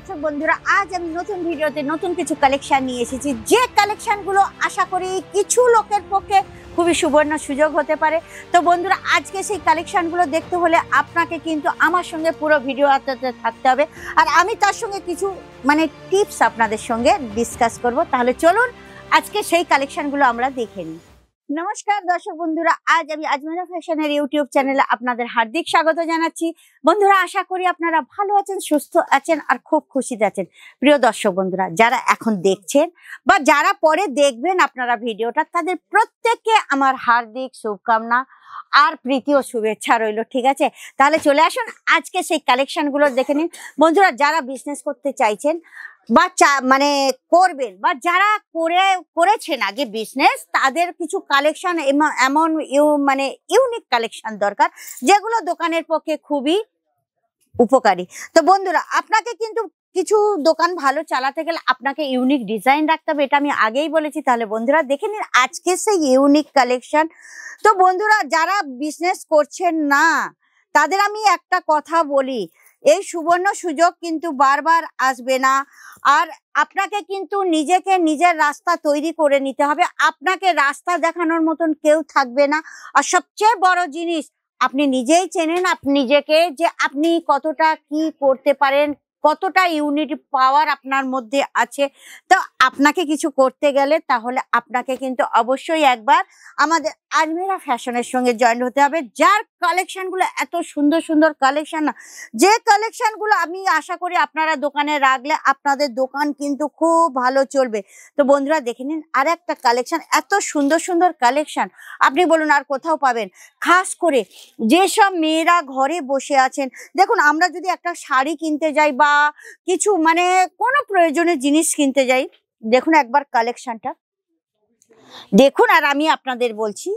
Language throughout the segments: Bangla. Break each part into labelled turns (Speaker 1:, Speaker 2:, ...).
Speaker 1: দর্শক বন্ধুরা, আজ আমি নতুন ভিডিওতে নতুন কিছু কালেকশন নিয়ে এসেছি, যে কালেকশনগুলো আশা করি কিছু লোকের পক্ষে খুবই সুবর্ণ সুযোগ হতে পারে। তো বন্ধুরা, আজকে সেই কালেকশনগুলো দেখতে হলে আপনাকে কিন্তু আমার সঙ্গে পুরো ভিডিওতে থাকতে হবে, আর আমি তার সঙ্গে কিছু টিপস আপনাদের সঙ্গে ডিসকাস করব। তাহলে চলুন আজকে সেই কালেকশনগুলো আমরা দেখে নিই। নমস্কার দর্শক বন্ধুরা, আজ আমি আজমেরা ফ্যাশনের ইউটিউব চ্যানেলে আপনাদের হার্দিক স্বাগত জানাচ্ছি। বন্ধুরা, আশা করি আপনারা ভালো আছেন, সুস্থ আছেন আর খুব খুশিতে আছেন। প্রিয় দর্শক বন্ধুরা, যারা এখন দেখছেন বা যারা পরে দেখবেন আপনারা ভিডিওটা, তাদের প্রত্যেককে আমার হার্দিক শুভকামনা আর প্রীতি ও শুভেচ্ছা রইল। ঠিক আছে, তাহলে চলে আসুন আজকে সেই কালেকশনগুলো দেখে নিন। বন্ধুরা, যারা বিজনেস করতে চাইছেন বা করবেন বা যারা করেছেন আগে বিজনেস, তাদের কিছু কালেকশন এমন ইউনিক কালেকশন দরকার, যেগুলো দোকানের পক্ষে খুবই উপকারী। তো বন্ধুরা, আপনাকে কিন্তু কিছু দোকান ভালো চালাতে গেলে আপনাকে ইউনিক ডিজাইন রাখতে হবে, এটা আমি আগেই বলেছি। তাহলে বন্ধুরা দেখে নিন আজকে সেই ইউনিক কালেকশন। তো বন্ধুরা, যারা বিজনেস করছেন না, তাদের আমি একটা কথা বলি, এই সুবর্ণ সুযোগ কিন্তু বারবার আসবে না, আর আপনাকে কিন্তু নিজেকে নিজের রাস্তা তৈরি করে নিতে হবে। আপনাকে রাস্তা দেখানোর মতন কেউ থাকবে না, আর সবচেয়ে বড় জিনিস, আপনি নিজেই চেনেন আপনি নিজেকে, যে আপনি কতটা কি করতে পারেন, কতটা ইউনিটি পাওয়ার আপনার মধ্যে আছে। তো আপনাকে কিছু করতে গেলে তাহলে আপনাকে কিন্তু অবশ্যই একবার আমাদের আজমেরা ফ্যাশনের সঙ্গে জয়েন হতে হবে, যার কালেকশনগুলো এত সুন্দর সুন্দর কালেকশন, না যে কালেকশনগুলো আমি আশা করি আপনারা দোকানে রাখলে আপনাদের দোকান কিন্তু খুব ভালো চলবে। তো বন্ধুরা দেখে নিন আর একটা কালেকশন, এত সুন্দর সুন্দর কালেকশন আপনি বলুন আর কোথাও পাবেন। খাস করে যেসব মেয়েরা ঘরে বসে আছেন, দেখুন আমরা যদি একটা শাড়ি কিনতে যাই বা কিছু কোনো প্রয়োজনীয় জিনিস কিনতে যাই, দেখুন একবার কালেকশনটা দেখুন। আর আমি আপনাদের বলছি,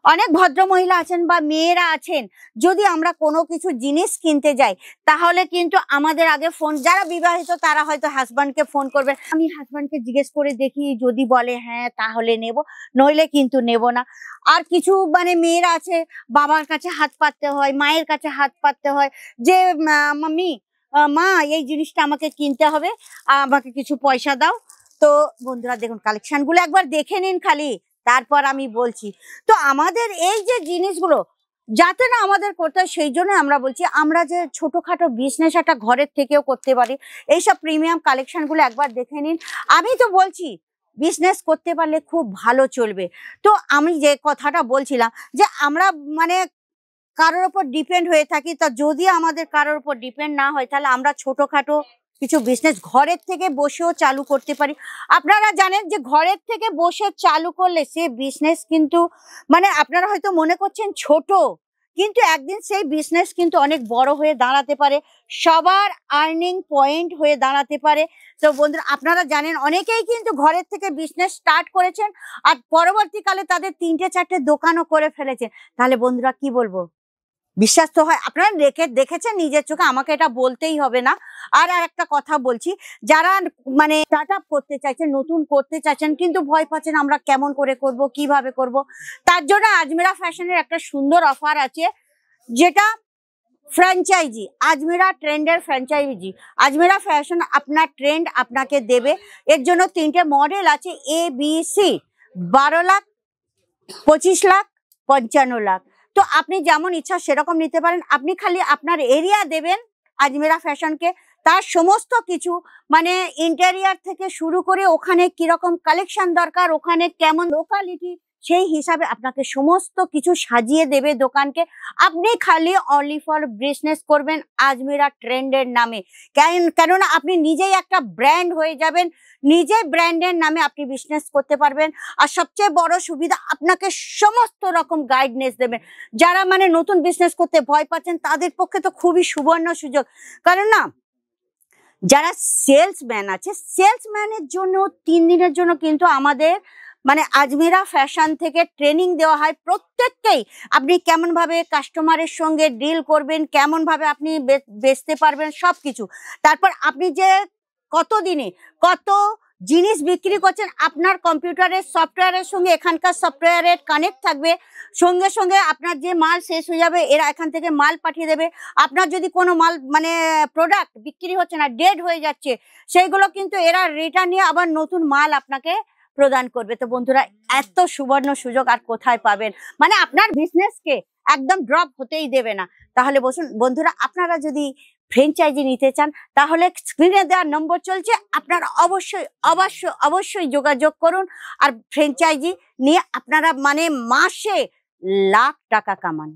Speaker 1: অনেক ভদ্র মহিলা আছেন বা মেয়েরা আছেন, যদি আমরা কোনো কিছু জিনিস কিনতে যাই, তাহলে কিন্তু আমাদের আগে ফোন, যারা বিবাহিত তারা হয়তো হাজব্যান্ডকে ফোন করবেন, আমি হাজব্যান্ডকে জিজ্ঞেস করে দেখি, যদি বলে হ্যাঁ তাহলে নেব, নইলে কিন্তু নেব না। আর কিছু মেয়েরা আছে, বাবার কাছে হাত পাততে হয়, মায়ের কাছে হাত পাততে হয়, যে মাম্মি মা এই জিনিসটা আমাকে কিনতে হবে, আমাকে কিছু পয়সা দাও। তো বন্ধুরা দেখুন কালেকশনগুলো একবার দেখে নিন খালি, তারপর আমি বলছি। তো আমাদের এই যে জিনিসগুলো যাতে না আমাদের করতে হয়, সেই জন্য আমরা বলছি, আমরা যে ছোটখাটো বিজনেস একটা ঘরের থেকেও করতে পারি, এইসব প্রিমিয়াম কালেকশনগুলো একবার দেখে নিন। আমি তো বলছি বিজনেস করতে পারলে খুব ভালো চলবে। তো আমি যে কথাটা বলছিলাম, যে আমরা কারোর ওপর ডিপেন্ড হয়ে থাকি, তা যদি আমাদের কারোর ওপর ডিপেন্ড না হয়, তাহলে আমরা ছোটখাটো কিছু বিজনেস ঘরের থেকে বসেও চালু করতে পারি। আপনারা জানেন যে ঘরের থেকে বসে চালু করলে সে বিজনেস কিন্তু আপনারা হয়তো মনে করছেন ছোট, কিন্তু একদিন সেই বিজনেস কিন্তু অনেক বড় হয়ে দাঁড়াতে পারে, সবার আর্নিং পয়েন্ট হয়ে দাঁড়াতে পারে। তো বন্ধুরা, আপনারা জানেন অনেকেই কিন্তু ঘরের থেকে বিজনেস স্টার্ট করেছেন, আর পরবর্তীকালে তাদের 3-4টে দোকানও করে ফেলেছেন। তাহলে বন্ধুরা কি বলবো, বিশ্বাস তো হয়, আপনারা দেখেছেন নিজের চোখে, আমাকে এটা বলতেই হবে না। আর একটা কথা বলছি, যারা স্টার্ট আপ করতে চাইছেন, নতুন করতে চাইছেন, কিন্তু ভয় পাচ্ছেন আমরা কেমন করে করব, কিভাবে করব, তার জন্য আজমেরা ফ্যাশনের একটা সুন্দর অফার আছে, যেটা franchise, Ajmera ট্রেন্ডের franchise. Ajmera fashion আপনার ট্রেন্ড আপনাকে দেবে। এর জন্য 3টে মডেল আছে, ABC, 12 লাখ, 25 লাখ, 55 লাখ। তো আপনি যেমন ইচ্ছা সেরকম নিতে পারেন। আপনি খালি আপনার এরিয়া দেবেন আজমেরা ফ্যাশনকে, তার সমস্ত কিছু ইন্টেরিয়ার থেকে শুরু করে ওখানে কিরকম কালেকশন দরকার, ওখানে কেমন লোকালিটি, সেই হিসাবে আপনাকে সমস্ত কিছু সাজিয়ে দেবে দোকানকে। আপনি খালি অনলি ফর বিজনেস করবেন আজমেরা ট্রেন্ডের নামে, কেননা আপনি নিজেই একটা ব্র্যান্ড হয়ে যাবেন, নিজে ব্র্যান্ডের নামে আপনি বিজনেস করতে পারবেন। আর সবচেয়ে বড় সুবিধা, আপনাকে সমস্ত রকম গাইডনেস দেবেন। যারা নতুন বিজনেস করতে ভয় পাচ্ছেন, তাদের পক্ষে তো খুবই সুবর্ণ সুযোগ, কারণ না যারা সেলসম্যান আছে, সেলসম্যানের জন্য 3 দিনের জন্য কিন্তু আমাদের আজমেরা ফ্যাশন থেকে ট্রেনিং দেওয়া হয় প্রত্যেককেই। আপনি কেমন ভাবে কাস্টমারের সঙ্গে ডিল করবেন, কেমন ভাবে আপনি বেচতে পারবেন, সবকিছু। তারপর আপনি যে কত দিনে কত জিনিস বিক্রি করছেন, আপনার কম্পিউটারের সফটওয়্যারের সঙ্গে এখানকার সফটওয়্যারের কানেক্ট থাকবে, সঙ্গে সঙ্গে আপনার যে মাল শেষ হয়ে যাবে এরা এখান থেকে মাল পাঠিয়ে দেবে। আপনার যদি কোনো মাল মানে প্রোডাক্ট বিক্রি হচ্ছে না, ডেড হয়ে যাচ্ছে, সেইগুলো কিন্তু এরা রিটার্ন নিয়ে আবার নতুন মাল আপনাকে প্রদান করবে। তো বন্ধুরা, এত সুবর্ণ সুযোগ আর কোথায় পাবেন, মানে আপনার বিজনেসকে একদম ড্রপ হতেই দেবে না। তাহলে বসুন বন্ধুরা, আপনারা যদি ফ্র্যাঞ্চাইজি নিতে চান তাহলে স্ক্রিনে দেওয়া নম্বর চলছে, আপনারা অবশ্যই অবশ্যই অবশ্যই যোগাযোগ করুন। আর ফ্র্যাঞ্চাইজি নিয়ে আপনারা মানে মাসে লাখ টাকা কামান।